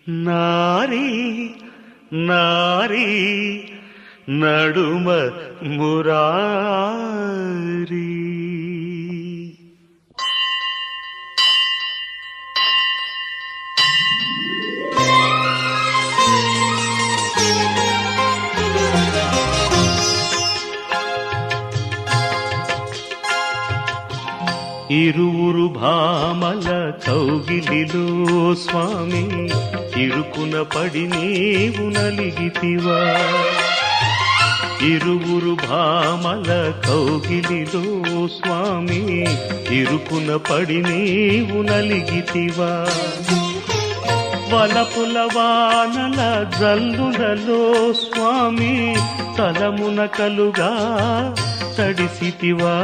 నారీ నారీ నడుమ మురారి. ఇరువురు భామల కౌగిలిలో స్వామి ఇరుకున పడి నీవు నలిగితివా. ఇరువురు భామల కౌగిలిలో స్వామి ఇరుకున పడి నీవు నలిగితివా. వలపుల వానల జల్లులలో స్వామి తలమున కలుగా తడిసితివా.